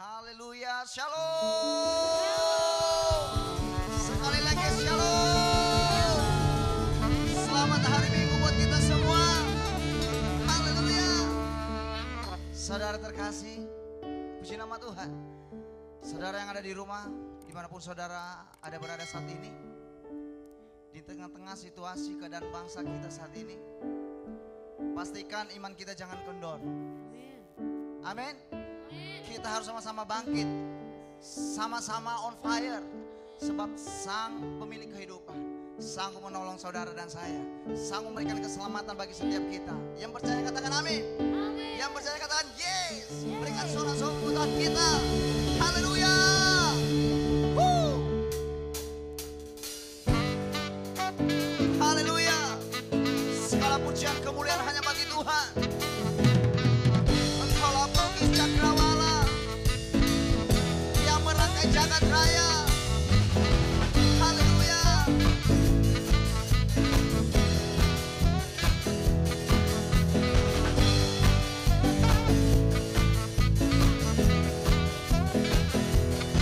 Haleluya, shalom. Sekali lagi shalom. Selamat hari Minggu buat kita semua. Haleluya. Saudara terkasih, puji nama Tuhan. Saudara yang ada di rumah, dimanapun saudara ada berada saat ini, di tengah-tengah situasi keadaan bangsa kita saat ini, pastikan iman kita jangan kendor. Amin. Kita harus sama-sama bangkit, sama-sama on fire, sebab Sang pemilik kehidupan sanggup menolong saudara dan saya, sanggup memberikan keselamatan bagi setiap kita. Yang percaya katakan amin. Yang percaya katakan yes. Berikan sorak-sorai Tuhan kita. Haleluya. Haleluya. Segala pujian kemuliaan hanya bagi Tuhan. Engkaulah pelukis cakrawala yang merangkai jagat raya. Haleluya.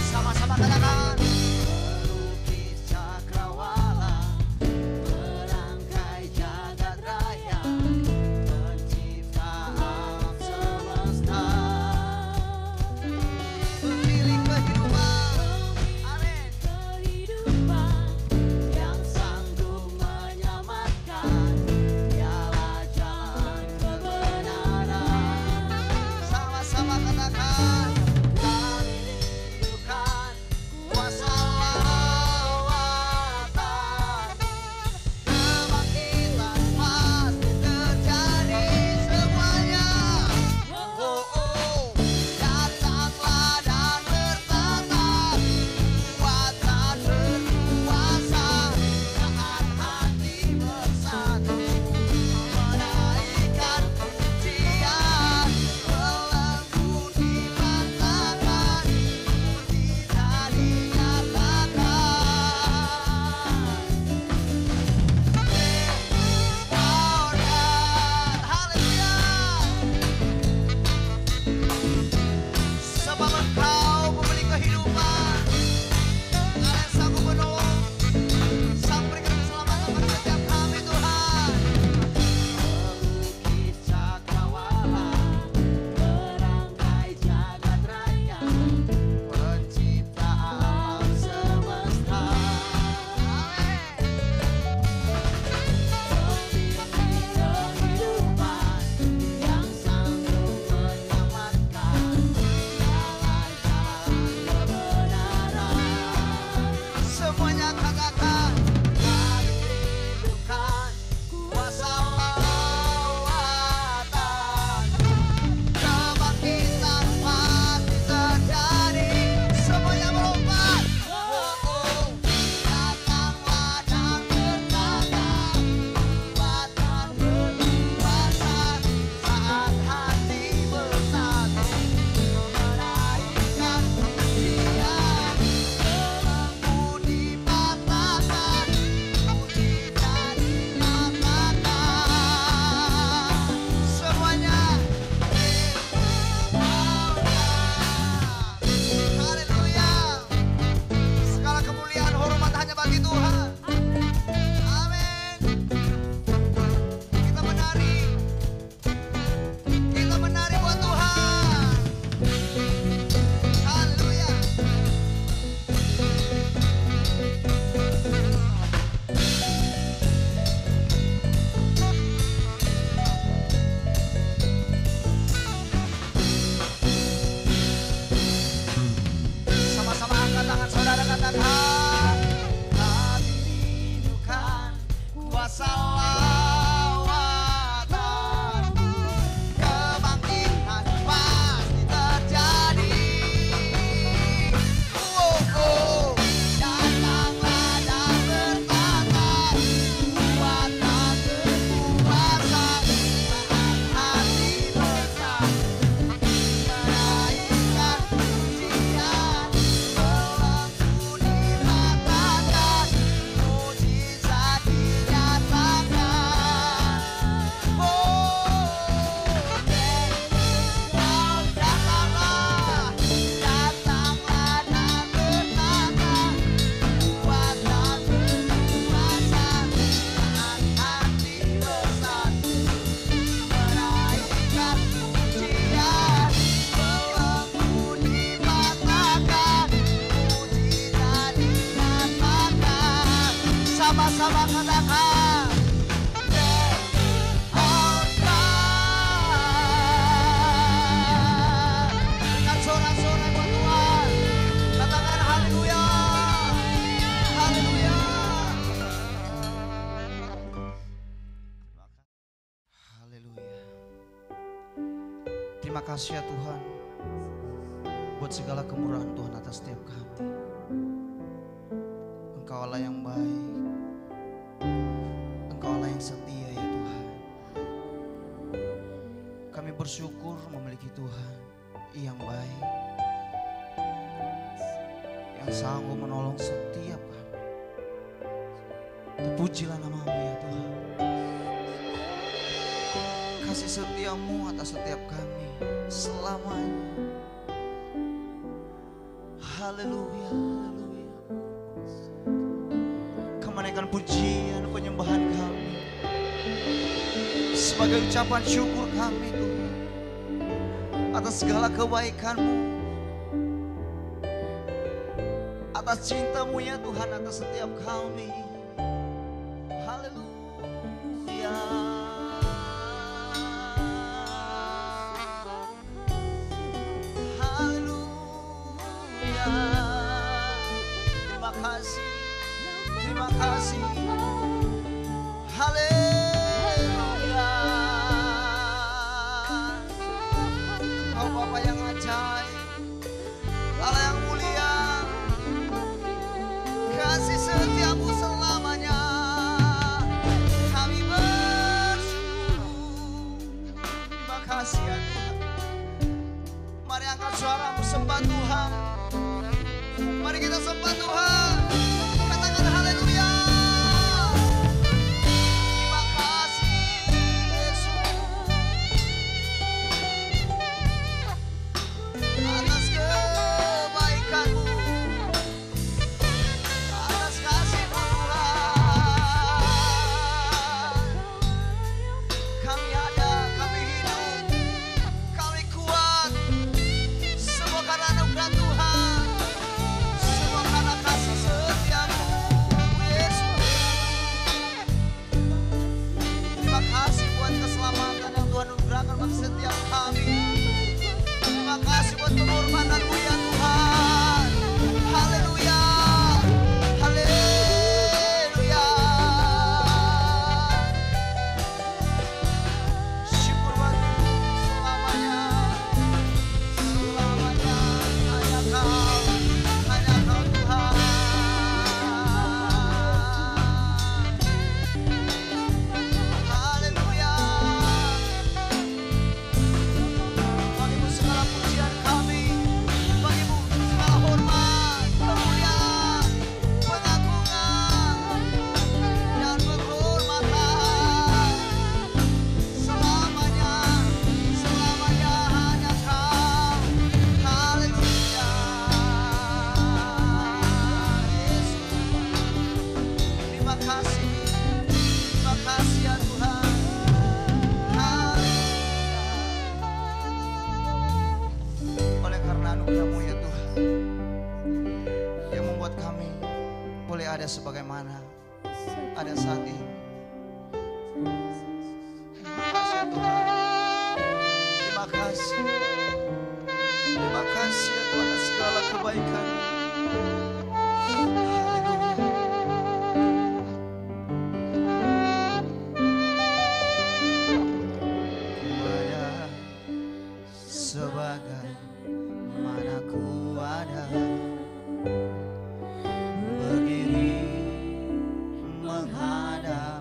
Sama-sama katakan. Pelukis cakrawala, merangkai jagat raya, pencipta Sama-sama katakan. Dengan sorak-sorai buat Tuhan. Katakan haleluya. Haleluya. Haleluya. Terima kasih ya Tuhan, buat segala kemurahan Tuhan atas setiap kami. Engkau Allah yang baik, Engkau Allah yang setia ya Tuhan. Kami bersyukur memiliki Tuhan yang baik, yang sanggup menolong setiap kami. Terpujilah nama-Mu ya Tuhan. Kasih setiamu atas setiap kami selamanya. Haleluya, haleluya. Kami naikkan pujian penyembahan kami sebagai ucapan syukur kami Tuhan atas segala kebaikan-Mu, atas cinta-Mu ya Tuhan atas setiap kami. Haleluya. Terima kasih, terima kasih. Haleluya. Engkau Bapa yang ajaib, Allah yang mulia, kasih setiamu selamanya. Kami bersyukur. Terima kasih ya Tuhan. Mari angkat suaramu sembah Tuhan. Mari kita sembah Tuhan. Katakan haleluya. Terima kasih Yesus atas kebaikan-Mu, atas kasih-Mu Tuhan. Kami ada, kami hidup, kami kuat, semua karena anugerah Tuhan. Semua karena kasih setiamu Yesus. Terima kasih buat keselamatan yang Tuhan anugerahkan bagi setiap kami. Terima kasih buat pengorbanan-Mu ya Tuhan. Haleluya. Haleluya. Syukur buat selamanya. Selamanya hanya Kau. Hanya Kau Tuhan. Haleluya. Bagimu segala pujian kami, bagimu segala hormat, kemuliaan, pengagungan, dan penghormatan. Selamanya, selamanya hanya Kau. Haleluya. Yesus. Terima kasih ya Tuhan. Haleluya. Oleh karena anugerah-Mu ya Tuhan, yang membuat kami boleh ada sebagaimana ada saat ini. Terima kasih ya Tuhan. Terima kasih. Terima kasih ya Tuhan atas segala kebaikan-Mu. Haleluya. Ada sebagai mana ku ada berdiri menghadap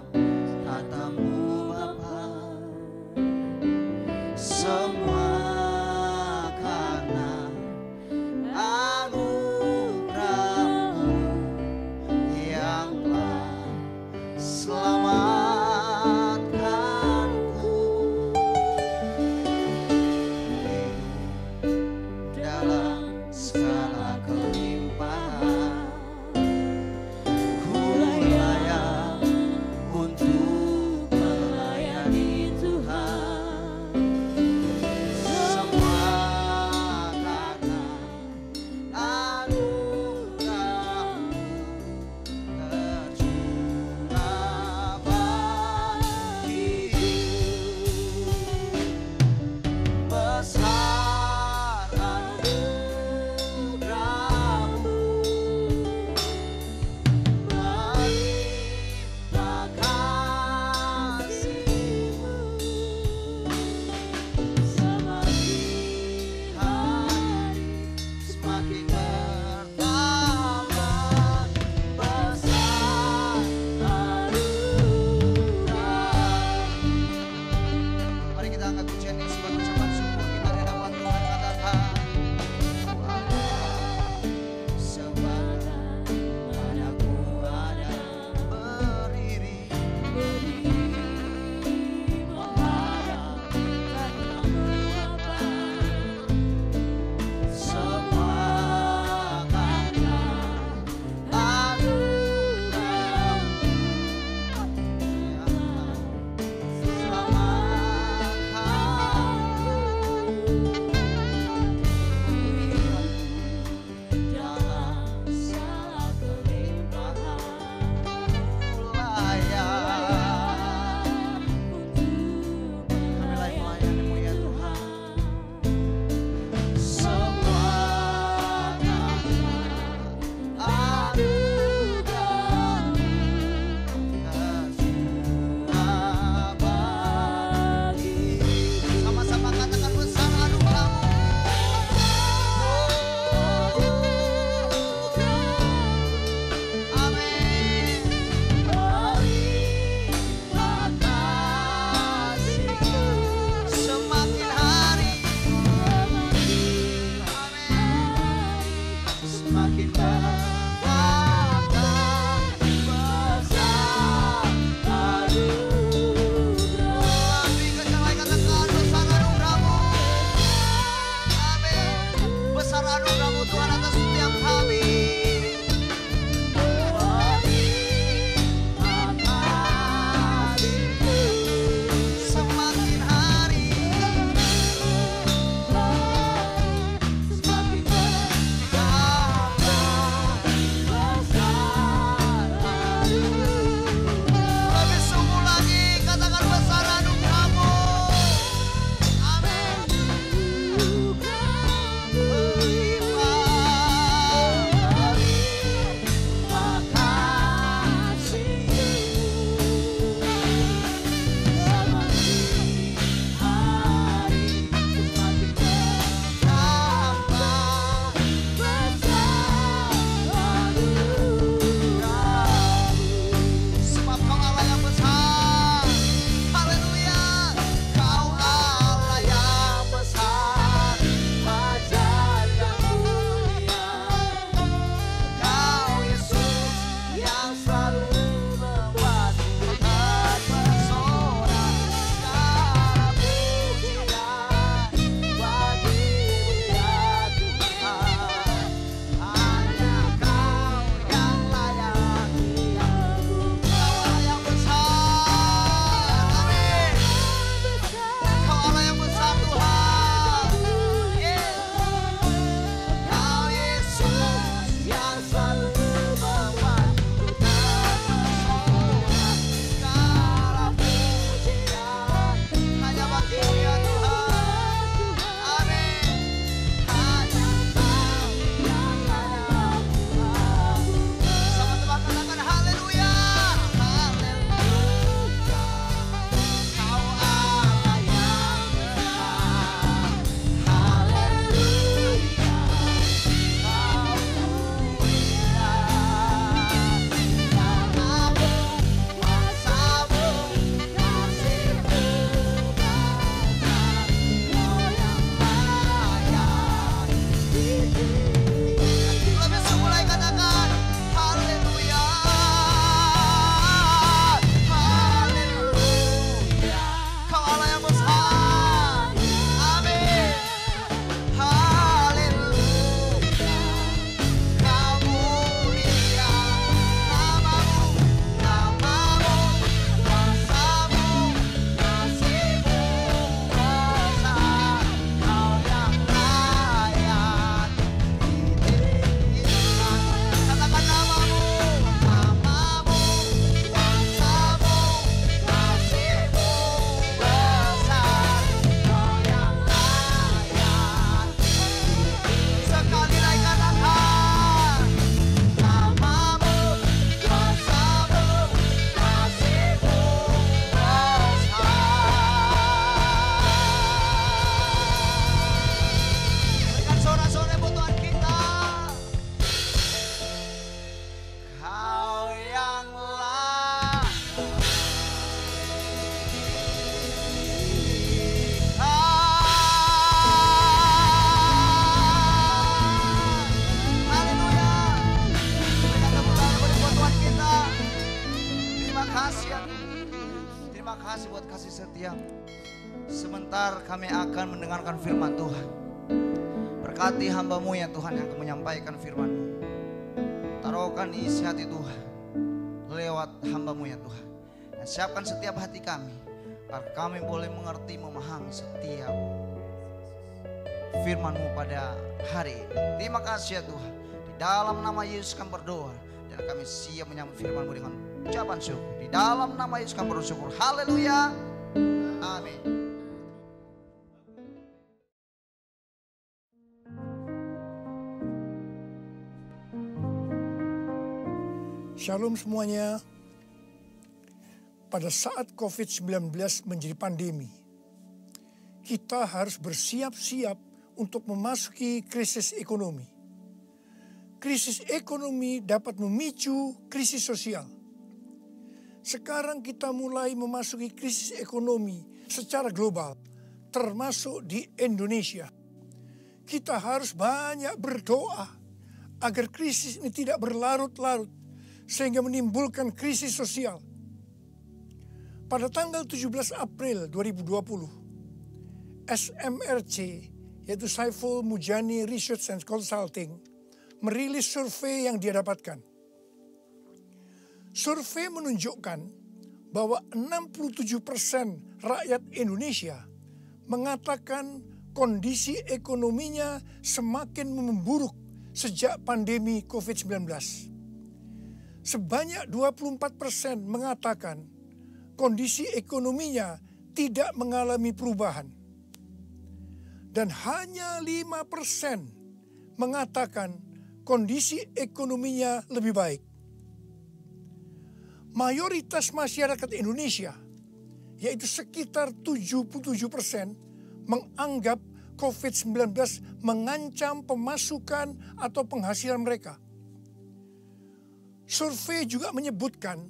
Lebih sungguh lagi katakan besar anugerah-Mu. Amin. Sebab Kau Allah yang besar. Haleluya. Kau Allah yang besar. Wajah yang mulia. Kau Yesus yang selalu membuatku terpesona. Segala pujian bagimu ya Tuhan. Hanya Kau yang layak. Kau Allah yang besar. Amin. Kau Allah yang besar Tuhan. Kau Yesus yang selalu membuatku terpesona. Segala pujian hanya bagimu ya Tuhan. Amin. Hanya Kau yang layak. Sama-sama katakan haleluya. Haleluya. Kau Allah yang besar. Haleluya. Kau mulia. Namamu, kuasamu, kasih-Mu banyak. Kau yang layak dipuji. Lebih sungguh lagi katakan haleluya. Haleluya. Kau Allah yang besar. Amin. Haleluya. Kau mulia. Namamu, kuasamu, kasih-Mu besar. Kau yang layak ditinggikan. Katakan namamu, kuasamu, kasih-Mu besar. Kau yang layak. Sekali lagi katakan namamu, kuasamu, kasih-Mu besar. Berikan sorak-sorai buat Tuhan kita. Kau yang layak. Haleluya. Berikan tepuk tangan buat Tuhan kita. Terima kasih ya Tuhan. Terima kasih buat kasih setia. Sebentar kami akan mendengarkan firman Tuhan. Berkati hamba-Mu ya Tuhan yang akan menyampaikan firman-Mu. Taruhkan isi hati Tuhan lewat hamba-Mu ya Tuhan. Dan siapkan setiap hati kami agar kami boleh mengerti, memahami setiap firman-Mu pada hari ini. Terima kasih ya Tuhan. Di dalam nama Yesus kami berdoa dan kami siap menyambut firman-Mu dengan ucapan syukur. Di dalam nama Yesus kami bersyukur. Haleluya. Amin. Shalom semuanya. Pada saat COVID-19 menjadi pandemi, kita harus bersiap-siap untuk memasuki krisis ekonomi. Krisis ekonomi dapat memicu krisis sosial. Sekarang kita mulai memasuki krisis ekonomi secara global, termasuk di Indonesia. Kita harus banyak berdoa agar krisis ini tidak berlarut-larut sehingga menimbulkan krisis sosial. Pada tanggal 17 April 2020, SMRC, yaitu Saiful Mujani Research and Consulting, merilis survei yang dia dapatkan. Survei menunjukkan bahwa 67% rakyat Indonesia mengatakan kondisi ekonominya semakin memburuk sejak pandemi COVID-19. sebanyak 24% mengatakan kondisi ekonominya tidak mengalami perubahan. Dan hanya 5% mengatakan kondisi ekonominya lebih baik. Mayoritas masyarakat Indonesia, yaitu sekitar 77%, menganggap COVID-19 mengancam pemasukan atau penghasilan mereka. Survei juga menyebutkan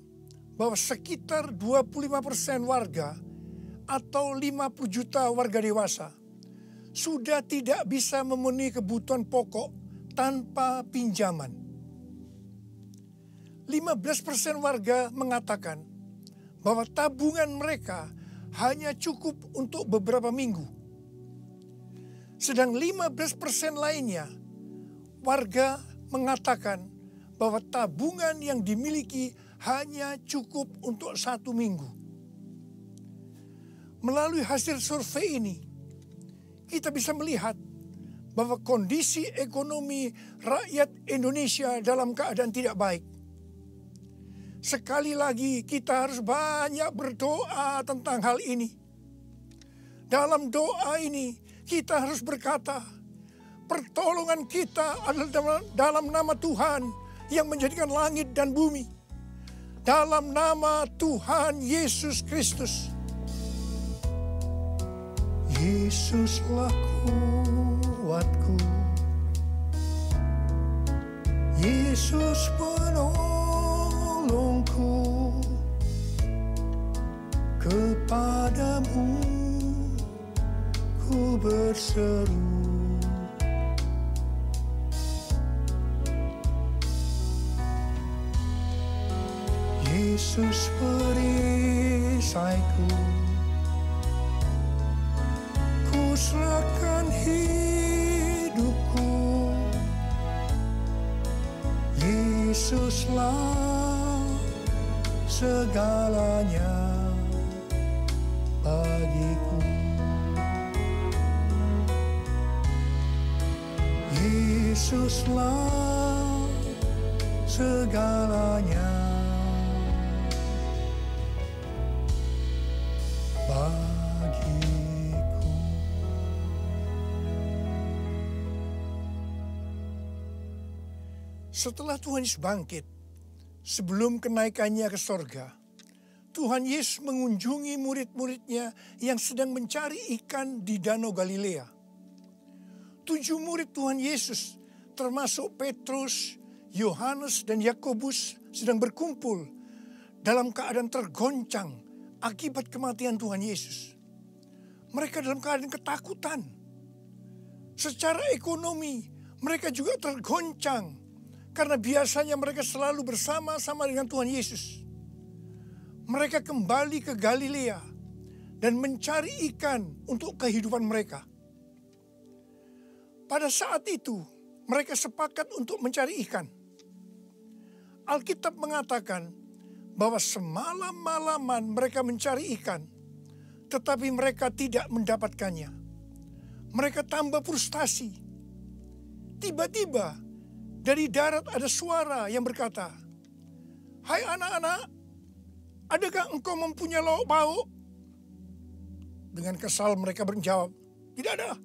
bahwa sekitar 25% warga atau 50 juta warga dewasa sudah tidak bisa memenuhi kebutuhan pokok tanpa pinjaman. 15% warga mengatakan bahwa tabungan mereka hanya cukup untuk beberapa minggu. Sedang 15% lainnya warga mengatakan bahwa tabungan yang dimiliki hanya cukup untuk 1 minggu. Melalui hasil survei ini, kita bisa melihat bahwa kondisi ekonomi rakyat Indonesia dalam keadaan tidak baik. Sekali lagi kita harus banyak berdoa tentang hal ini. Dalam doa ini kita harus berkata, pertolongan kita adalah dalam nama Tuhan yang menjadikan langit dan bumi. Dalam nama Tuhan Yesus Kristus. Yesuslah kuatku, Yesus penolongku, kepadamu ku berseru. Yesus perisaiku, ku serahkan hidupku. Yesuslah segalanya bagiku. Yesuslah segalanya bagiku. Setelah Tuhan Yesus bangkit, sebelum kenaikannya ke sorga, Tuhan Yesus mengunjungi murid-muridnya yang sedang mencari ikan di Danau Galilea. 7 murid Tuhan Yesus, termasuk Petrus, Yohanes, dan Yakobus, sedang berkumpul dalam keadaan tergoncang akibat kematian Tuhan Yesus. Mereka dalam keadaan ketakutan. Secara ekonomi, mereka juga tergoncang karena biasanya mereka selalu bersama-sama dengan Tuhan Yesus. Mereka kembali ke Galilea dan mencari ikan untuk kehidupan mereka. Pada saat itu, mereka sepakat untuk mencari ikan. Alkitab mengatakan bahwa semalam-malaman mereka mencari ikan, tetapi mereka tidak mendapatkannya. Mereka tambah frustasi. Tiba-tiba dari darat ada suara yang berkata, "Hai anak-anak, adakah engkau mempunyai lauk pauk?" Dengan kesal mereka menjawab, "Tidak ada."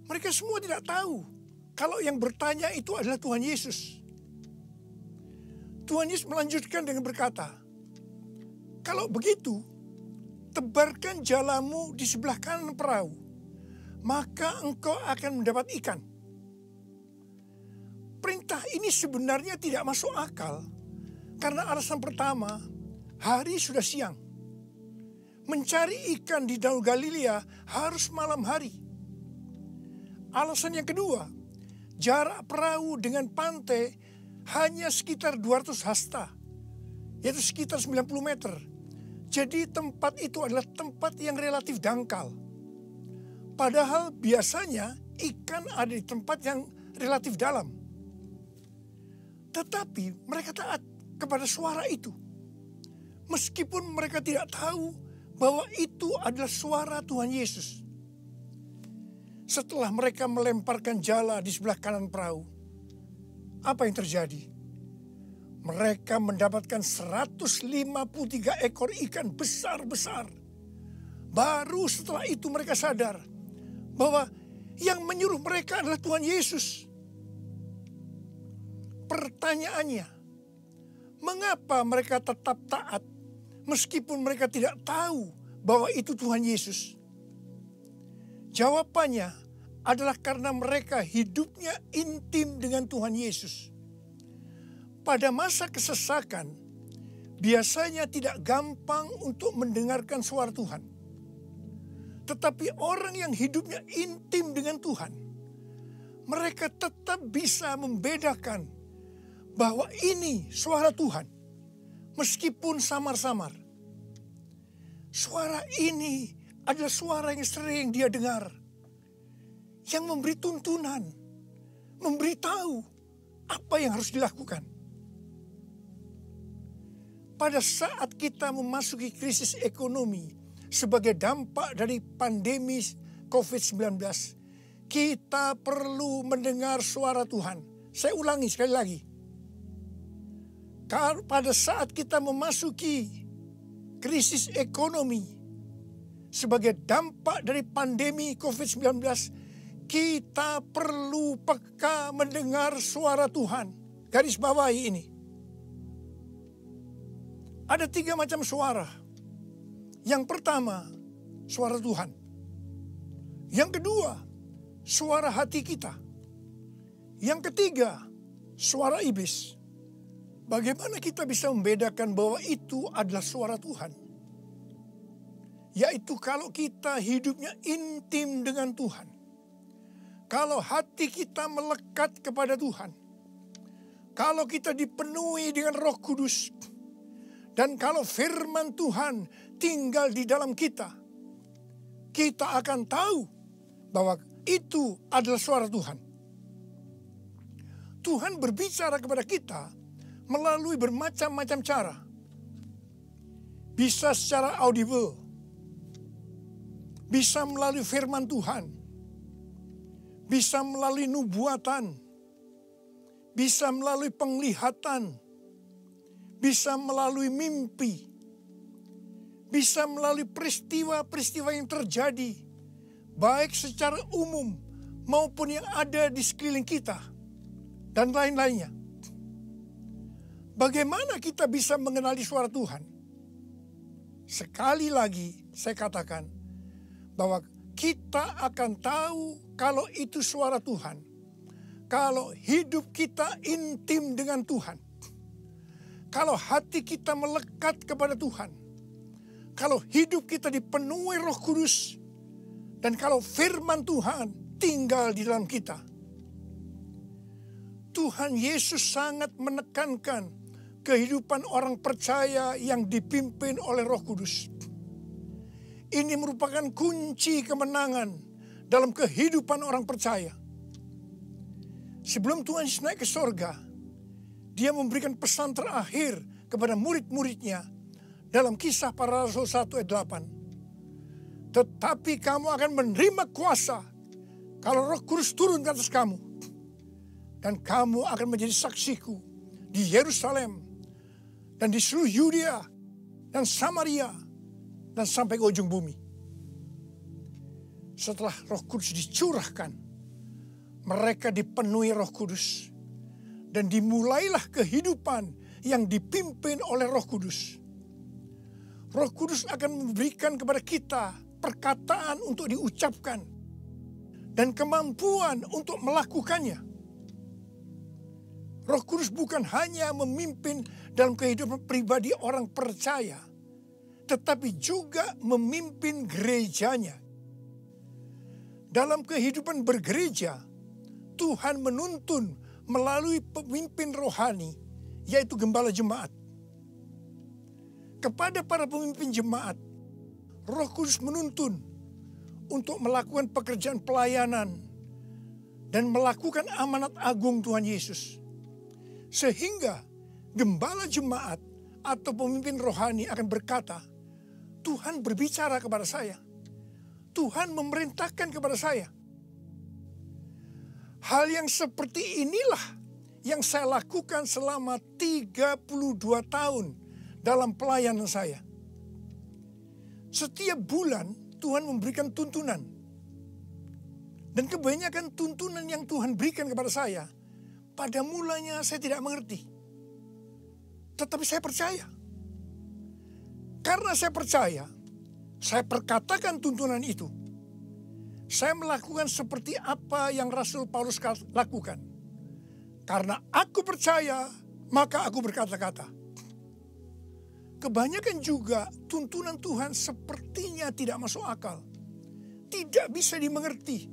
Mereka semua tidak tahu kalau yang bertanya itu adalah Tuhan Yesus. Tuhan Yesus melanjutkan dengan berkata, "Kalau begitu, tebarkan jalamu di sebelah kanan perahu, maka engkau akan mendapat ikan." Perintah ini sebenarnya tidak masuk akal karena alasan pertama, hari sudah siang. Mencari ikan di Danau Galilea harus malam hari. Alasan yang kedua, jarak perahu dengan pantai hanya sekitar 200 hasta, yaitu sekitar 90 meter. Jadi tempat itu adalah tempat yang relatif dangkal. Padahal biasanya ikan ada di tempat yang relatif dalam. Tetapi mereka taat kepada suara itu. Meskipun mereka tidak tahu bahwa itu adalah suara Tuhan Yesus. Setelah mereka melemparkan jala di sebelah kanan perahu, apa yang terjadi? Mereka mendapatkan 153 ekor ikan besar-besar. Baru setelah itu mereka sadar bahwa yang menyuruh mereka adalah Tuhan Yesus. Pertanyaannya, mengapa mereka tetap taat meskipun mereka tidak tahu bahwa itu Tuhan Yesus? Jawabannya adalah karena mereka hidupnya intim dengan Tuhan Yesus. Pada masa kesesakan, biasanya tidak gampang untuk mendengarkan suara Tuhan. Tetapi orang yang hidupnya intim dengan Tuhan, mereka tetap bisa membedakan bahwa ini suara Tuhan, meskipun samar-samar. Suara ini adalah suara yang sering dia dengar, yang memberi tuntunan, memberitahu apa yang harus dilakukan. Pada saat kita memasuki krisis ekonomi sebagai dampak dari pandemi COVID-19, kita perlu mendengar suara Tuhan. Saya ulangi sekali lagi. Pada saat kita memasuki krisis ekonomi sebagai dampak dari pandemi COVID-19, kita perlu peka mendengar suara Tuhan. Garis bawahi ini. Ada 3 macam suara. Yang pertama, suara Tuhan. Yang kedua, suara hati kita. Yang ketiga, suara iblis. Bagaimana kita bisa membedakan bahwa itu adalah suara Tuhan? Yaitu kalau kita hidupnya intim dengan Tuhan. Kalau hati kita melekat kepada Tuhan. Kalau kita dipenuhi dengan Roh Kudus. Dan kalau firman Tuhan tinggal di dalam kita, kita akan tahu bahwa itu adalah suara Tuhan. Tuhan berbicara kepada kita melalui bermacam-macam cara. Bisa secara audible, bisa melalui firman Tuhan, bisa melalui nubuatan, bisa melalui penglihatan, bisa melalui mimpi, bisa melalui peristiwa-peristiwa yang terjadi, baik secara umum maupun yang ada di sekeliling kita, dan lain-lainnya. Bagaimana kita bisa mengenali suara Tuhan? Sekali lagi saya katakan bahwa kita akan tahu kalau itu suara Tuhan, kalau hidup kita intim dengan Tuhan. Kalau hati kita melekat kepada Tuhan, kalau hidup kita dipenuhi Roh Kudus, dan kalau firman Tuhan tinggal di dalam kita. Tuhan Yesus sangat menekankan kehidupan orang percaya yang dipimpin oleh Roh Kudus. Ini merupakan kunci kemenangan dalam kehidupan orang percaya. Sebelum Tuhan Yesus naik ke sorga, Dia memberikan pesan terakhir kepada murid-muridnya dalam Kisah Para Rasul 1 ayat 8. Tetapi kamu akan menerima kuasa kalau Roh Kudus turun ke atas kamu. Dan kamu akan menjadi saksiku di Yerusalem dan di seluruh Yudea dan Samaria dan sampai ke ujung bumi. Setelah Roh Kudus dicurahkan, mereka dipenuhi Roh Kudus. Dan dimulailah kehidupan yang dipimpin oleh Roh Kudus. Roh Kudus akan memberikan kepada kita perkataan untuk diucapkan dan kemampuan untuk melakukannya. Roh Kudus bukan hanya memimpin dalam kehidupan pribadi orang percaya, tetapi juga memimpin gerejanya. Dalam kehidupan bergereja, Tuhan menuntun melalui pemimpin rohani, yaitu gembala jemaat. Kepada para pemimpin jemaat, Roh Kudus menuntun untuk melakukan pekerjaan pelayanan dan melakukan amanat agung Tuhan Yesus. Sehingga gembala jemaat atau pemimpin rohani akan berkata, Tuhan berbicara kepada saya. Tuhan memerintahkan kepada saya. Hal yang seperti inilah yang saya lakukan selama 32 tahun dalam pelayanan saya. Setiap bulan Tuhan memberikan tuntunan. Dan kebanyakan tuntunan yang Tuhan berikan kepada saya, pada mulanya saya tidak mengerti. Tetapi saya percaya. Karena saya percaya, saya perkatakan tuntunan itu. Saya melakukan seperti apa yang Rasul Paulus lakukan. Karena aku percaya, maka aku berkata-kata. Kebanyakan juga tuntunan Tuhan sepertinya tidak masuk akal. Tidak bisa dimengerti.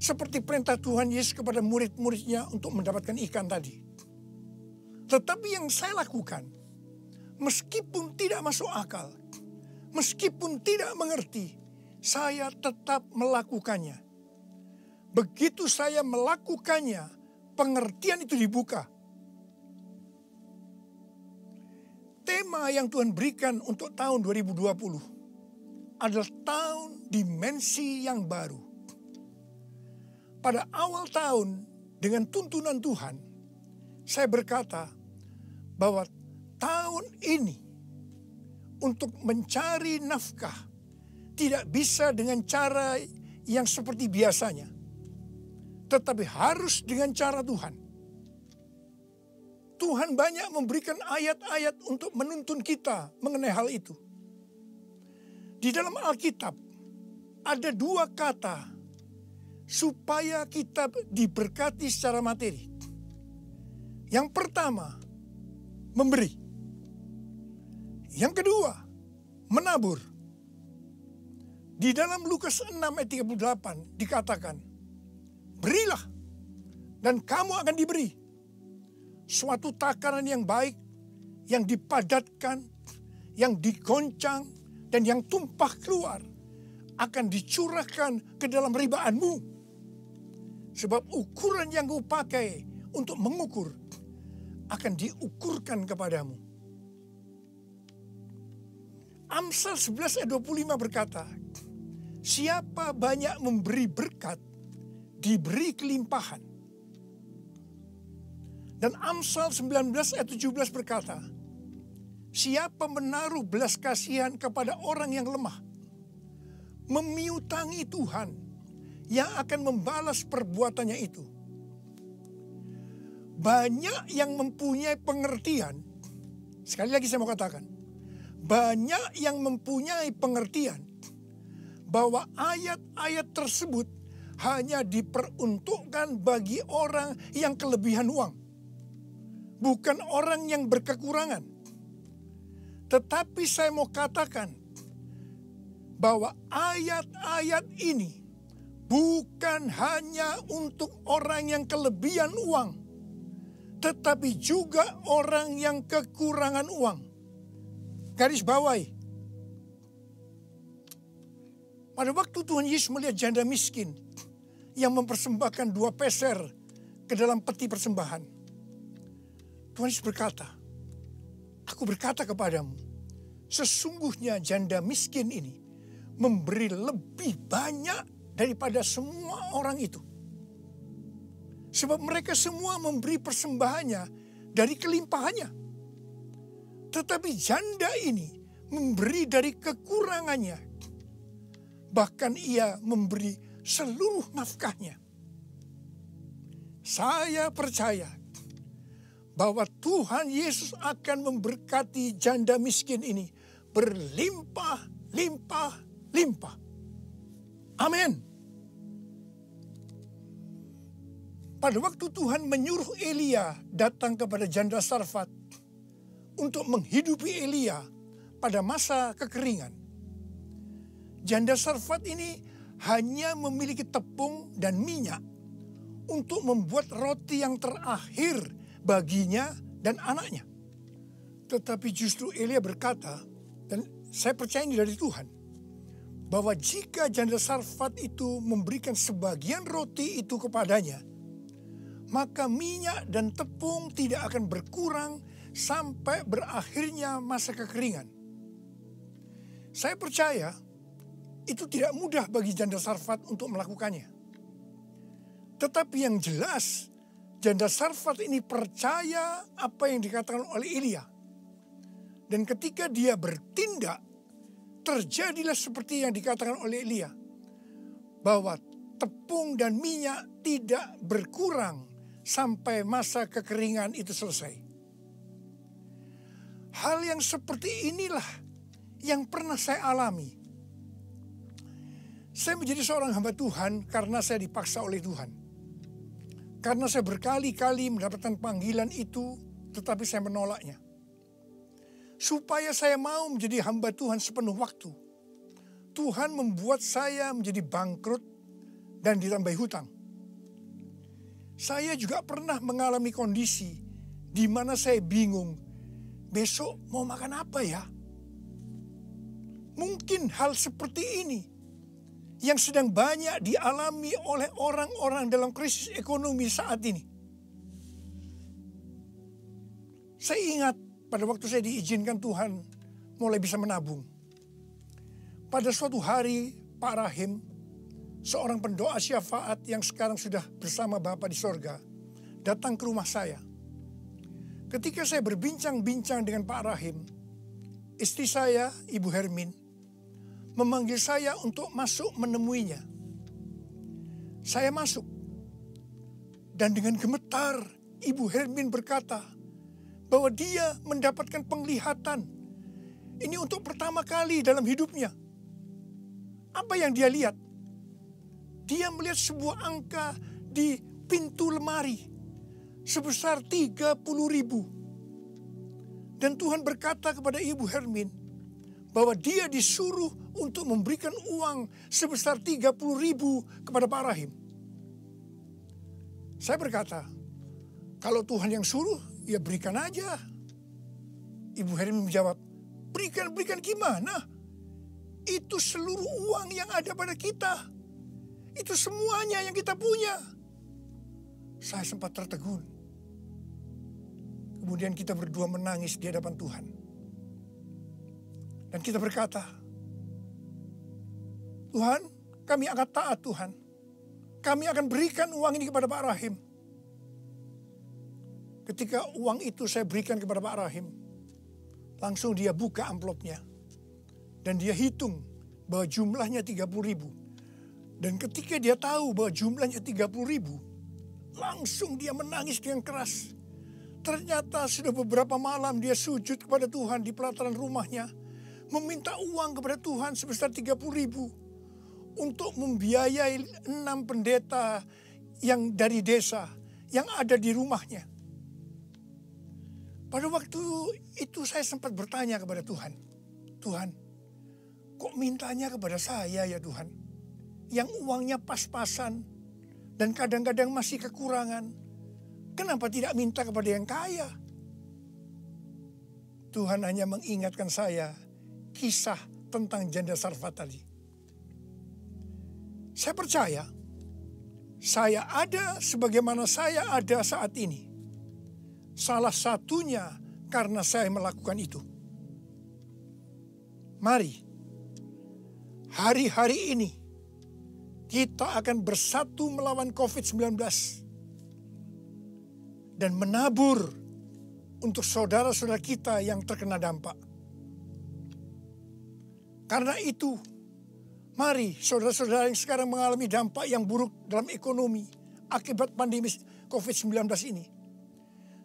Seperti perintah Tuhan Yesus kepada murid-muridnya untuk mendapatkan ikan tadi. Tetapi yang saya lakukan, meskipun tidak masuk akal, meskipun tidak mengerti, saya tetap melakukannya. Begitu saya melakukannya, pengertian itu dibuka. Tema yang Tuhan berikan untuk tahun 2020 adalah tahun dimensi yang baru. Pada awal tahun dengan tuntunan Tuhan, saya berkata bahwa tahun ini untuk mencari nafkah tidak bisa dengan cara yang seperti biasanya, tetapi harus dengan cara Tuhan. Tuhan banyak memberikan ayat-ayat untuk menuntun kita mengenai hal itu. Di dalam Alkitab ada 2 kata supaya kita diberkati secara materi. Yang pertama, memberi. Yang kedua, menabur. Di dalam Lukas 6 ayat 38 dikatakan, berilah dan kamu akan diberi. Suatu takaran yang baik, yang dipadatkan, yang digoncang, dan yang tumpah keluar akan dicurahkan ke dalam ribaanmu. Sebab ukuran yang kau pakai untuk mengukur akan diukurkan kepadamu. Amsal 11 ayat 25 berkata, siapa banyak memberi berkat, diberi kelimpahan. Dan Amsal 19 ayat 17 berkata, siapa menaruh belas kasihan kepada orang yang lemah, memiutangi Tuhan yang akan membalas perbuatannya itu. Banyak yang mempunyai pengertian, sekali lagi saya mau katakan, banyak yang mempunyai pengertian bahwa ayat-ayat tersebut hanya diperuntukkan bagi orang yang kelebihan uang. Bukan orang yang berkekurangan. Tetapi saya mau katakan bahwa ayat-ayat ini bukan hanya untuk orang yang kelebihan uang, tetapi juga orang yang kekurangan uang. Garis bawahi. Pada waktu Tuhan Yesus melihat janda miskin yang mempersembahkan 2 peser ke dalam peti persembahan, Tuhan Yesus berkata, aku berkata kepadamu, sesungguhnya janda miskin ini memberi lebih banyak daripada semua orang itu. Sebab mereka semua memberi persembahannya dari kelimpahannya. Tetapi janda ini memberi dari kekurangannya. Bahkan ia memberi seluruh nafkahnya. Saya percaya bahwa Tuhan Yesus akan memberkati janda miskin ini berlimpah, limpah, limpah. Amin. Pada waktu Tuhan menyuruh Elia datang kepada janda Sarfat untuk menghidupi Elia pada masa kekeringan, janda Sarfat ini hanya memiliki tepung dan minyak untuk membuat roti yang terakhir baginya dan anaknya. Tetapi justru Elia berkata, dan saya percaya ini dari Tuhan, bahwa jika janda Sarfat itu memberikan sebagian roti itu kepadanya, maka minyak dan tepung tidak akan berkurang sampai berakhirnya masa kekeringan. Saya percaya itu tidak mudah bagi janda Sarfat untuk melakukannya. Tetapi yang jelas, Janda Sarfat ini percaya apa yang dikatakan oleh Elia. Dan ketika dia bertindak, terjadilah seperti yang dikatakan oleh Elia. Bahwa tepung dan minyak tidak berkurang sampai masa kekeringan itu selesai. Hal yang seperti inilah yang pernah saya alami. Saya menjadi seorang hamba Tuhan karena saya dipaksa oleh Tuhan. Karena saya berkali-kali mendapatkan panggilan itu, tetapi saya menolaknya. Supaya saya mau menjadi hamba Tuhan sepenuh waktu, Tuhan membuat saya menjadi bangkrut dan ditambahi hutang. Saya juga pernah mengalami kondisi di mana saya bingung, besok mau makan apa ya? Mungkin hal seperti ini yang sedang banyak dialami oleh orang-orang dalam krisis ekonomi saat ini. Saya ingat pada waktu saya diizinkan Tuhan mulai bisa menabung. Pada suatu hari Pak Rahim, seorang pendoa syafaat yang sekarang sudah bersama Bapa di sorga, datang ke rumah saya. Ketika saya berbincang-bincang dengan Pak Rahim, istri saya, Ibu Hermin, memanggil saya untuk masuk menemuinya. Saya masuk. Dan dengan gemetar, Ibu Hermin berkata bahwa dia mendapatkan penglihatan. Ini untuk pertama kali dalam hidupnya. Apa yang dia lihat? Dia melihat sebuah angka di pintu lemari sebesar 30.000. Dan Tuhan berkata kepada Ibu Hermin bahwa dia disuruh untuk memberikan uang sebesar 30.000 kepada Pak Rahim. Saya berkata, kalau Tuhan yang suruh, ya berikan aja. Ibu Hermin menjawab, berikan gimana? Itu seluruh uang yang ada pada kita. Itu semuanya yang kita punya. Saya sempat tertegun. Kemudian kita berdua menangis di hadapan Tuhan. Dan kita berkata, Tuhan, kami akan taat Tuhan. Kami akan berikan uang ini kepada Pak Rahim. Ketika uang itu saya berikan kepada Pak Rahim, langsung dia buka amplopnya. Dan dia hitung bahwa jumlahnya 30.000. Dan ketika dia tahu bahwa jumlahnya 30.000, langsung dia menangis dengan keras. Ternyata sudah beberapa malam dia sujud kepada Tuhan di pelataran rumahnya, meminta uang kepada Tuhan sebesar 30.000 untuk membiayai 6 pendeta yang dari desa yang ada di rumahnya. Pada waktu itu saya sempat bertanya kepada Tuhan, Tuhan, kok mintanya kepada saya ya Tuhan? Yang uangnya pas-pasan dan kadang-kadang masih kekurangan. Kenapa tidak minta kepada yang kaya? Tuhan hanya mengingatkan saya kisah tentang janda Sarfat tadi. Saya percaya, saya ada sebagaimana saya ada saat ini. Salah satunya karena saya melakukan itu. Mari, hari-hari ini kita akan bersatu melawan COVID-19 dan menabur untuk saudara-saudara kita yang terkena dampak. Karena itu, mari saudara-saudara yang sekarang mengalami dampak yang buruk dalam ekonomi akibat pandemi COVID-19 ini.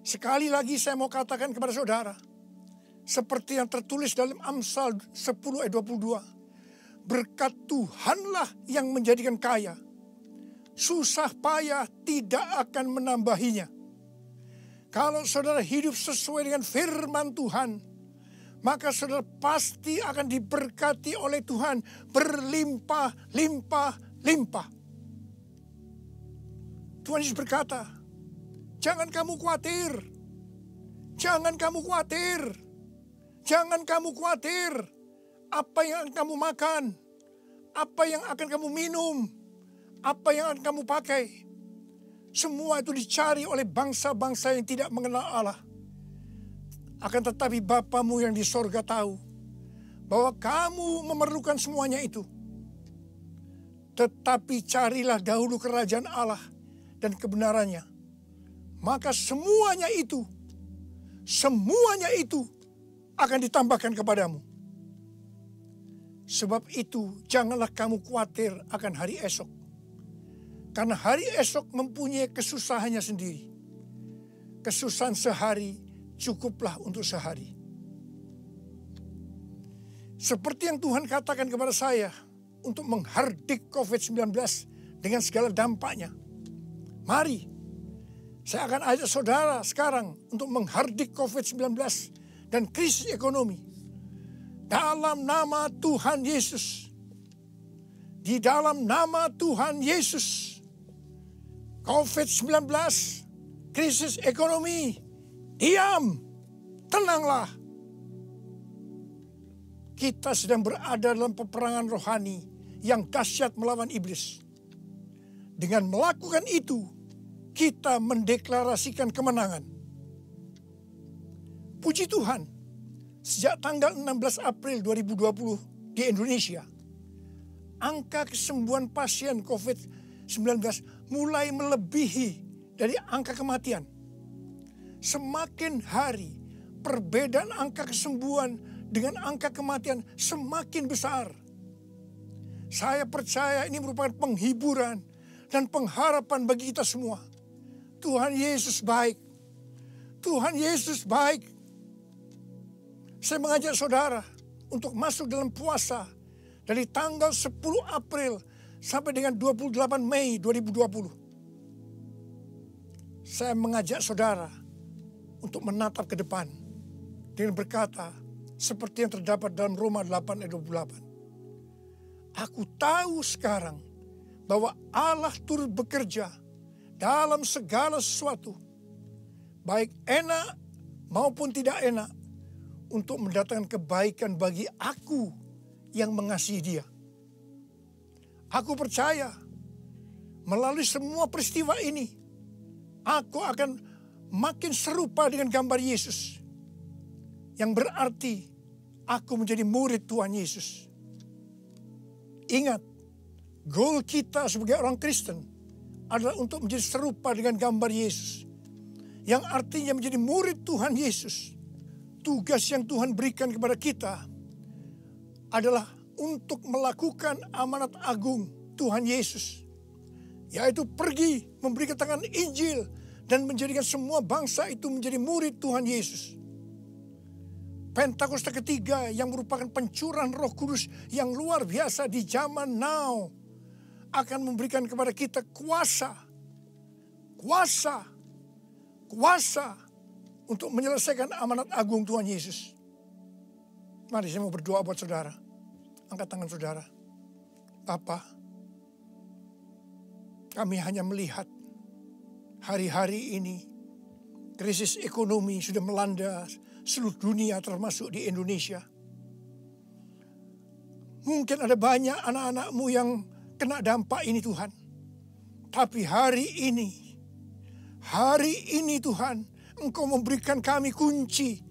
Sekali lagi saya mau katakan kepada saudara, seperti yang tertulis dalam Amsal 10 ayat 22. Berkat Tuhanlah yang menjadikan kaya. Susah payah tidak akan menambahinya. Kalau saudara hidup sesuai dengan firman Tuhan, maka saudara pasti akan diberkati oleh Tuhan berlimpah, limpah, limpah. Tuhan Yesus berkata, jangan kamu khawatir. Jangan kamu khawatir. Jangan kamu khawatir. Apa yang akan kamu makan? Apa yang akan kamu minum? Apa yang akan kamu pakai? Semua itu dicari oleh bangsa-bangsa yang tidak mengenal Allah. Akan tetapi Bapamu yang di sorga tahu bahwa kamu memerlukan semuanya itu. Tetapi carilah dahulu kerajaan Allah dan kebenarannya. maka semuanya itu akan ditambahkan kepadamu. Sebab itu janganlah kamu khawatir akan hari esok. Karena hari esok mempunyai kesusahannya sendiri. Kesusahan sehari cukuplah untuk sehari. Seperti yang Tuhan katakan kepada saya untuk menghardik COVID-19 dengan segala dampaknya. Mari, saya akan ajak saudara sekarang untuk menghardik COVID-19 dan krisis ekonomi. Dalam nama Tuhan Yesus. Di dalam nama Tuhan Yesus. COVID-19, krisis ekonomi, diam, tenanglah. Kita sedang berada dalam peperangan rohani yang dahsyat melawan iblis. Dengan melakukan itu, kita mendeklarasikan kemenangan. Puji Tuhan, sejak tanggal 16 April 2020 di Indonesia, angka kesembuhan pasien COVID-19 mulai melebihi dari angka kematian. Semakin hari, perbedaan angka kesembuhan dengan angka kematian semakin besar. Saya percaya ini merupakan penghiburan dan pengharapan bagi kita semua. Tuhan Yesus baik. Tuhan Yesus baik. Saya mengajak saudara untuk masuk dalam puasa dari tanggal 10 April sampai dengan 28 Mei 2020. Saya mengajak saudara untuk menatap ke depan dengan berkata seperti yang terdapat dalam Roma 8 ayat 28. Aku tahu sekarang bahwa Allah turut bekerja dalam segala sesuatu, baik enak maupun tidak enak, untuk mendatangkan kebaikan bagi aku yang mengasihi Dia. Aku percaya melalui semua peristiwa ini, aku akan makin serupa dengan gambar Yesus. Yang berarti aku menjadi murid Tuhan Yesus. Ingat, goal kita sebagai orang Kristen adalah untuk menjadi serupa dengan gambar Yesus. Yang artinya menjadi murid Tuhan Yesus. Tugas yang Tuhan berikan kepada kita adalah untuk melakukan amanat agung Tuhan Yesus. Yaitu pergi memberitakan Injil dan menjadikan semua bangsa itu menjadi murid Tuhan Yesus. Pentakosta ketiga yang merupakan pencurahan Roh Kudus yang luar biasa di zaman now akan memberikan kepada kita kuasa untuk menyelesaikan amanat agung Tuhan Yesus. Mari saya mau berdoa buat saudara. Angkat tangan saudara. Bapa, kami hanya melihat hari-hari ini krisis ekonomi sudah melanda seluruh dunia termasuk di Indonesia. Mungkin ada banyak anak-anak-Mu yang kena dampak ini Tuhan. Tapi hari ini Tuhan, Engkau memberikan kami kunci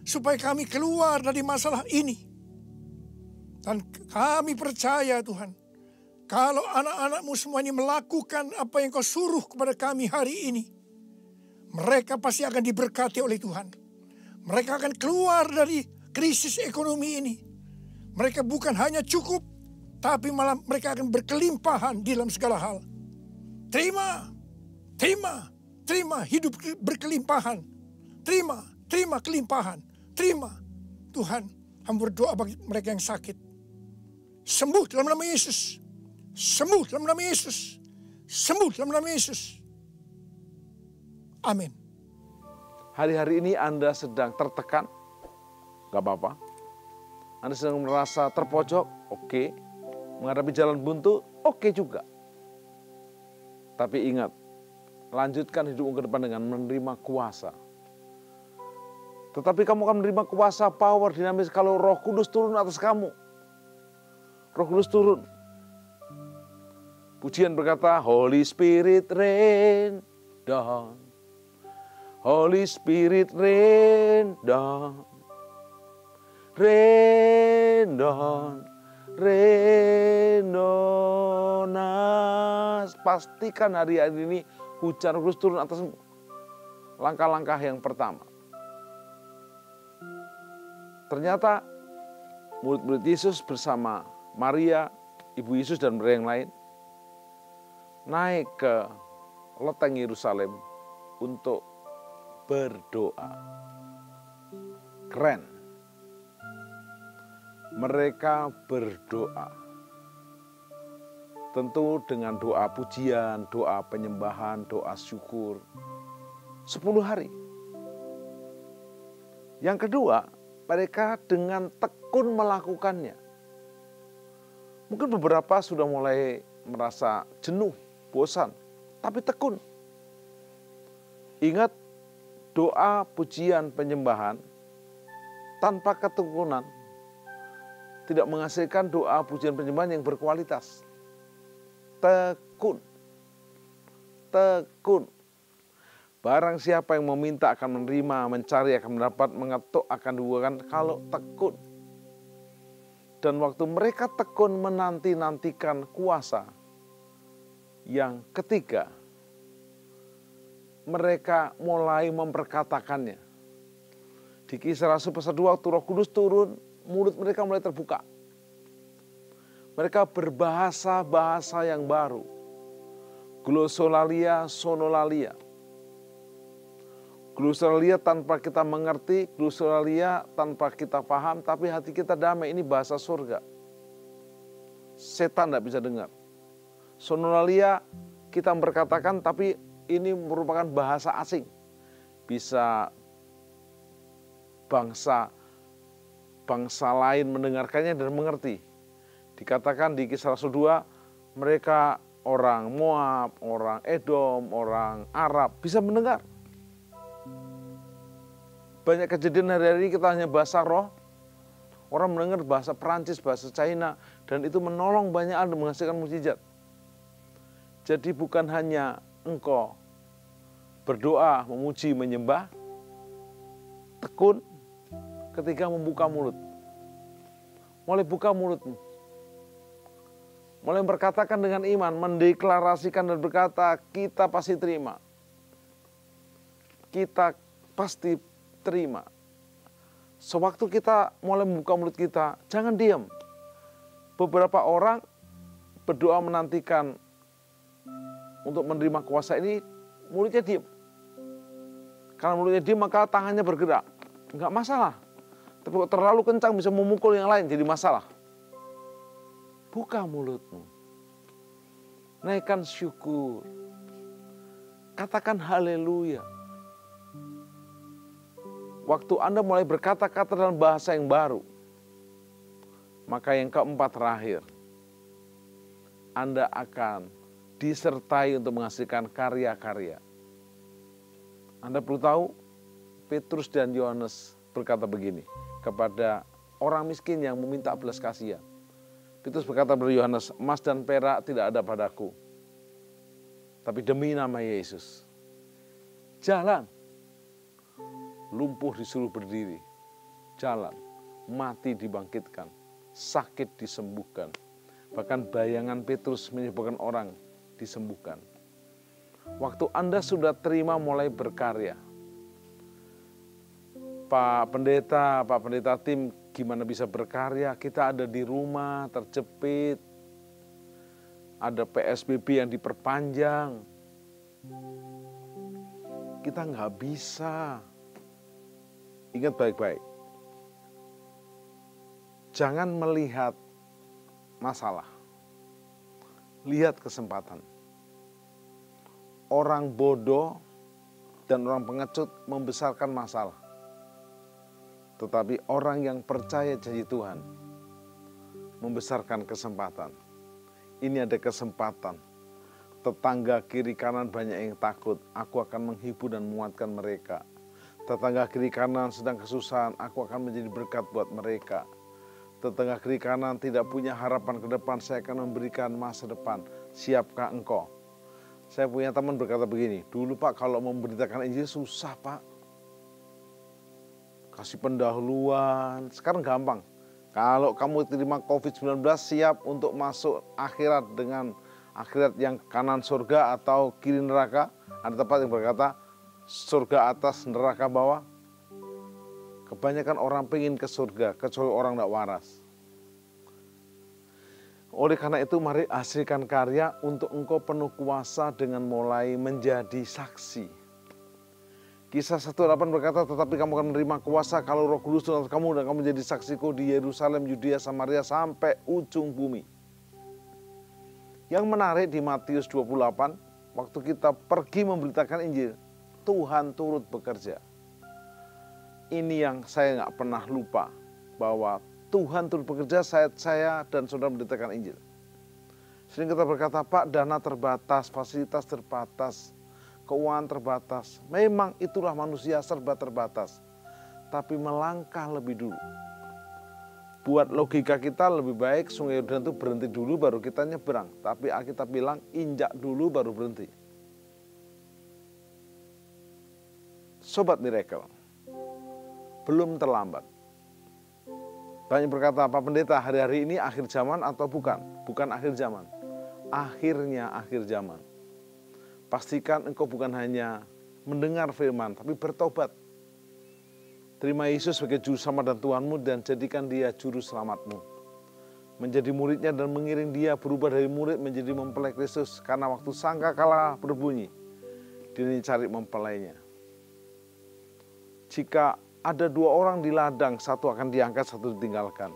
supaya kami keluar dari masalah ini. Dan kami percaya Tuhan, kalau anak-anak-Mu semua ini melakukan apa yang Kau suruh kepada kami hari ini, mereka pasti akan diberkati oleh Tuhan. Mereka akan keluar dari krisis ekonomi ini. Mereka bukan hanya cukup, tapi malah mereka akan berkelimpahan di dalam segala hal. Terima hidup berkelimpahan. Terima kelimpahan. Terima. Tuhan, hamba berdoa bagi mereka yang sakit. Sembuh dalam nama Yesus. Sembuh dalam nama Yesus. Sembuh dalam nama Yesus. Amin. Hari-hari ini Anda sedang tertekan, gak apa-apa. Anda sedang merasa terpojok, oke. Menghadapi jalan buntu, oke juga. Tapi ingat, lanjutkan hidupmu ke depan dengan menerima kuasa. Tetapi kamu akan menerima kuasa, power, dinamis kalau Roh Kudus turun atas kamu. Roh Kudus turun. Pujian berkata, Holy Spirit rain down. Holy Spirit rain down. Rain down. Rain on us. Pastikan hari-hari ini hujan Roh Kudus turun atasmu. langkah-langkah yang pertama. Ternyata murid-murid Yesus bersama Maria, ibu Yesus dan mereka yang lain naik ke loteng Yerusalem untuk berdoa. Keren. Mereka berdoa. Tentu dengan doa pujian, doa penyembahan, doa syukur. 10 hari. Yang kedua, mereka dengan tekun melakukannya. Mungkin beberapa sudah mulai merasa jenuh, bosan, tapi tekun. Ingat, doa, pujian, penyembahan tanpa ketekunan tidak menghasilkan doa, pujian, penyembahan yang berkualitas. Tekun. Tekun. Barang siapa yang meminta akan menerima, mencari akan mendapat, mengetuk akan dibukakan kalau tekun. Dan waktu mereka tekun menanti-nantikan kuasa. Yang ketiga, mereka mulai memperkatakannya. Di Kisah Rasul pasal 2 waktu Roh Kudus turun, mulut mereka mulai terbuka. Mereka berbahasa-bahasa yang baru. Glosolalia, sonolalia. Glosolalia tanpa kita mengerti, glosolalia tanpa kita paham, tapi hati kita damai. Ini bahasa surga. Setan tidak bisa dengar. Sonolalia kita berkatakan, tapi ini merupakan bahasa asing. Bisa bangsa lain mendengarkannya dan mengerti. Dikatakan di Kisah Rasul 2, mereka orang Moab, orang Edom, orang Arab bisa mendengar. Banyak kejadian hari-hari kita hanya bahasa roh. Orang mendengar bahasa Perancis, bahasa China. Dan itu menolong banyak hal dan menghasilkan mukjizat. Jadi bukan hanya engkau berdoa, memuji, menyembah. Tekun ketika membuka mulut. Mulai buka mulutmu. Mulai berkatakan dengan iman, mendeklarasikan dan berkata, kita pasti terima. Kita pasti terima. Sewaktu kita mulai membuka mulut kita, jangan diam. Beberapa orang berdoa menantikan untuk menerima kuasa ini, mulutnya diam. Karena mulutnya diam, maka tangannya bergerak. Enggak masalah. Tapi kalau terlalu kencang bisa memukul yang lain, jadi masalah. Buka mulutmu. Naikkan syukur. Katakan haleluya. Waktu Anda mulai berkata-kata dalam bahasa yang baru, maka yang keempat terakhir, Anda akan disertai untuk menghasilkan karya-karya. Anda perlu tahu, Petrus dan Yohanes berkata begini kepada orang miskin yang meminta belas kasihan. Petrus berkata kepada Yohanes, emas dan perak tidak ada padaku, tapi demi nama Yesus, jalan. Lumpuh disuruh berdiri, jalan, mati dibangkitkan, sakit disembuhkan. Bahkan bayangan Petrus menyembuhkan orang disembuhkan. Waktu Anda sudah terima mulai berkarya. Pak pendeta tim gimana bisa berkarya? Kita ada di rumah terjepit, ada PSBB yang diperpanjang. Kita nggak bisa. Ingat baik-baik. Jangan melihat masalah. Lihat kesempatan. Orang bodoh dan orang pengecut membesarkan masalah. Tetapi orang yang percaya janji Tuhan membesarkan kesempatan. Ini ada kesempatan. Tetangga kiri kanan banyak yang takut. Aku akan menghibur dan menguatkan mereka. Tetangga kiri kanan sedang kesusahan, aku akan menjadi berkat buat mereka. Tetangga kiri kanan tidak punya harapan ke depan, saya akan memberikan masa depan. Siapkah engkau? Saya punya teman berkata begini, dulu Pak kalau memberitakan Injil susah Pak. Kasih pendahuluan, sekarang gampang. Kalau kamu terima COVID-19 siap untuk masuk akhirat dengan akhirat yang kanan surga atau kiri neraka. Ada tempat yang berkata, surga atas, neraka bawah. Kebanyakan orang pengen ke surga, kecuali orang tidak waras. Oleh karena itu mari hasilkan karya untuk engkau penuh kuasa dengan mulai menjadi saksi. Kisah 1:8 berkata, tetapi kamu akan menerima kuasa kalau Roh Kudus turun atas kamu dan kamu menjadi saksiku di Yerusalem, Yudea, Samaria sampai ujung bumi. Yang menarik di Matius 28, waktu kita pergi memberitakan Injil, Tuhan turut bekerja. Ini yang saya nggak pernah lupa, bahwa Tuhan turut bekerja saat saya dan saudara memberitakan Injil. Sering kita berkata, Pak, dana terbatas, fasilitas terbatas, keuangan terbatas. Memang itulah manusia serba terbatas. Tapi melangkah lebih dulu. Buat logika kita lebih baik Sungai Yordan itu berhenti dulu baru kita nyebrang. Tapi Alkitab bilang injak dulu baru berhenti. Sobat Miracle, belum terlambat. Banyak berkata, Pak Pendeta, hari-hari ini akhir zaman atau bukan? Bukan akhir zaman. Akhirnya akhir zaman. Pastikan engkau bukan hanya mendengar firman, tapi bertobat. Terima Yesus sebagai juru selamat dan Tuhanmu dan jadikan dia juru selamatmu. Menjadi muridnya dan mengiring dia berubah dari murid menjadi mempelai Kristus. Karena waktu sangkakala berbunyi, dirinya cari mempelainya. Jika ada 2 orang di ladang, satu akan diangkat, satu ditinggalkan.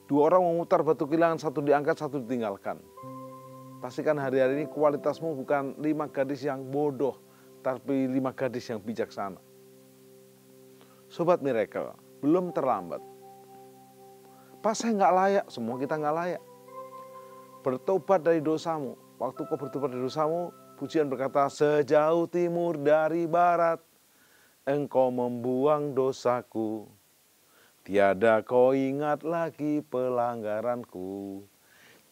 2 orang memutar batu kilangan, satu diangkat, satu ditinggalkan. Pastikan hari-hari ini kualitasmu bukan 5 gadis yang bodoh, tapi 5 gadis yang bijaksana. Sobat Miracle, belum terlambat. Pak, saya nggak layak, semua kita nggak layak. Bertobat dari dosamu. Waktu kau bertobat dari dosamu, pujian berkata, sejauh timur dari barat, engkau membuang dosaku. Tiada kau ingat lagi pelanggaranku.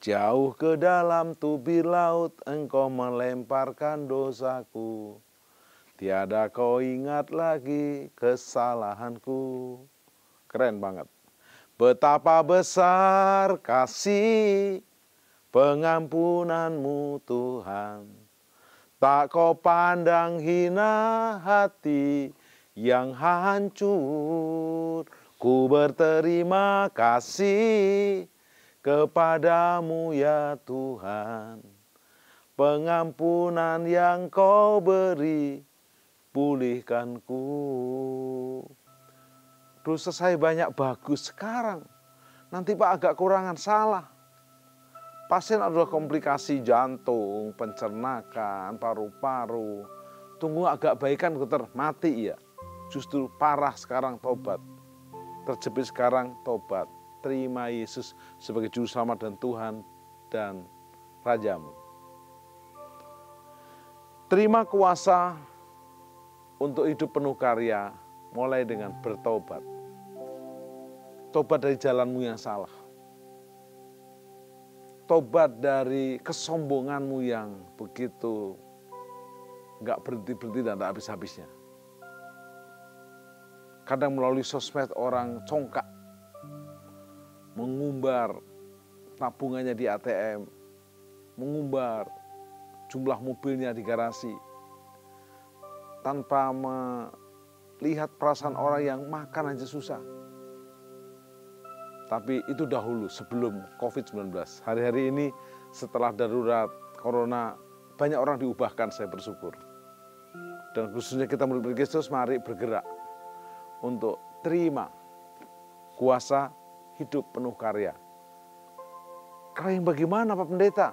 Jauh ke dalam tubir laut, engkau melemparkan dosaku. Tiada kau ingat lagi kesalahanku. Keren banget. Betapa besar kasih pengampunanmu Tuhan. Tak kau pandang hina hati yang hancur. Ku berterima kasih kepadamu ya Tuhan. Pengampunan yang kau beri, pulihkanku. Dosa saya banyak, bagus sekarang. Nanti Pak agak kurangan, salah. Pasien adalah komplikasi jantung, pencernaan, paru-paru. Tunggu agak baikan dokter, mati ya. Justru parah sekarang tobat. Terjepit sekarang tobat. Terima Yesus sebagai juru selamat dan Tuhan dan Rajamu. Terima kuasa untuk hidup penuh karya, mulai dengan bertobat. Tobat dari jalanmu yang salah. Tobat dari kesombonganmu yang begitu nggak berhenti-berhenti dan tak habis-habisnya. Kadang melalui sosmed orang congkak, mengumbar tabungannya di ATM, mengumbar jumlah mobilnya di garasi, tanpa melihat perasaan orang yang makan aja susah. Tapi itu dahulu, sebelum COVID-19. Hari-hari ini setelah darurat corona, banyak orang diubahkan, saya bersyukur. Dan khususnya kita murid Kristus, mari bergerak untuk terima kuasa hidup penuh karya. Karya yang bagaimana Pak Pendeta?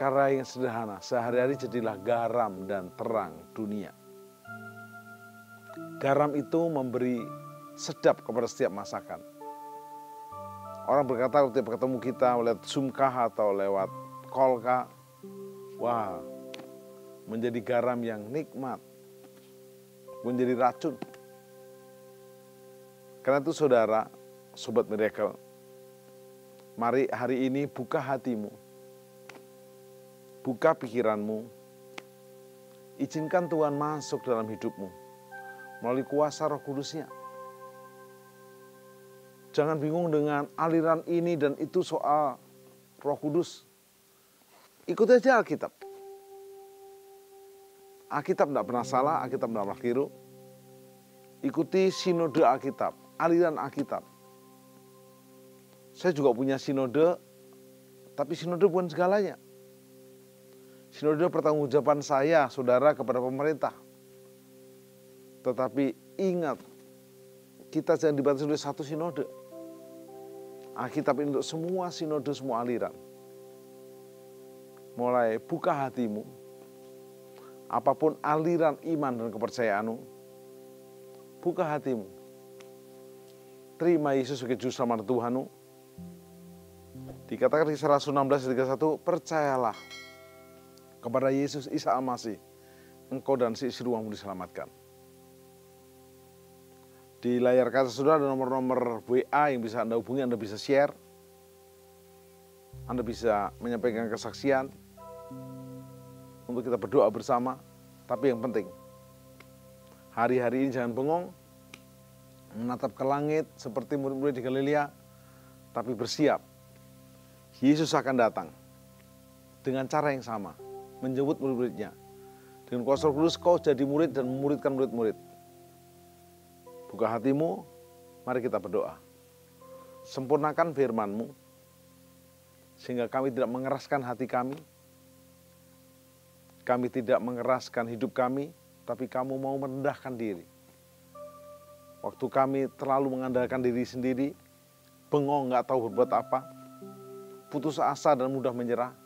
Karya yang sederhana, sehari-hari jadilah garam dan terang dunia. Garam itu memberi sedap kepada setiap masakan. Orang berkata ketika ketemu kita lewat Zoom kah atau lewat call kah, wah, menjadi garam yang nikmat, menjadi racun. Karena itu saudara, Sobat Miracle, mari hari ini buka hatimu, buka pikiranmu, izinkan Tuhan masuk dalam hidupmu melalui kuasa Roh Kudus-Nya. Jangan bingung dengan aliran ini dan itu soal Roh Kudus. Ikuti aja Alkitab. Alkitab tidak pernah salah, Alkitab tidak pernah keliru. Ikuti sinode Alkitab, aliran Alkitab. Saya juga punya sinode, tapi sinode bukan segalanya. Sinode pertanggungjawaban saya, saudara, kepada pemerintah. Tetapi ingat, kita jangan dibatasi oleh satu sinode. Alkitab ini untuk semua sinode, semua aliran. Mulai buka hatimu, apapun aliran iman dan kepercayaanmu, buka hatimu. Terima Yesus sebagai Juru Selamat Tuhanmu. Dikatakan di Kisah Rasul 16:31, percayalah kepada Yesus Isa Al-Masih, engkau dan si istri rumahmu diselamatkan. Di layar kaca saudara ada nomor-nomor WA yang bisa Anda hubungi, Anda bisa share, Anda bisa menyampaikan kesaksian, untuk kita berdoa bersama. Tapi yang penting, hari-hari ini jangan bengong, menatap ke langit seperti murid-murid di Galilea, tapi bersiap. Yesus akan datang dengan cara yang sama, menjemput murid-muridnya. Dengan kuasa Roh Kudus kau jadi murid dan memuridkan murid-murid. Buka hatimu, mari kita berdoa. Sempurnakan firman-Mu, sehingga kami tidak mengeraskan hati kami. Kami tidak mengeraskan hidup kami, tapi kamu mau merendahkan diri. Waktu kami terlalu mengandalkan diri sendiri, bengong gak tahu berbuat apa, putus asa dan mudah menyerah,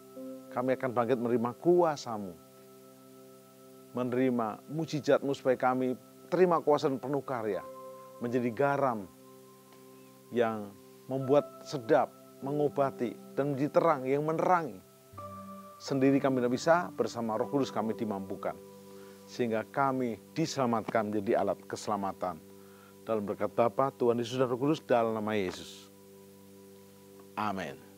kami akan bangkit menerima kuasa-Mu. Menerima mujizat-Mu supaya kami terima kuasa dan penuh karya. Menjadi garam yang membuat sedap, mengobati, dan menjadi terang yang menerangi. Sendiri kami tidak bisa, bersama Roh Kudus kami dimampukan. Sehingga kami diselamatkan menjadi alat keselamatan. Dalam berkat Bapa, Tuhan Yesus dan Roh Kudus, dalam nama Yesus. Amin.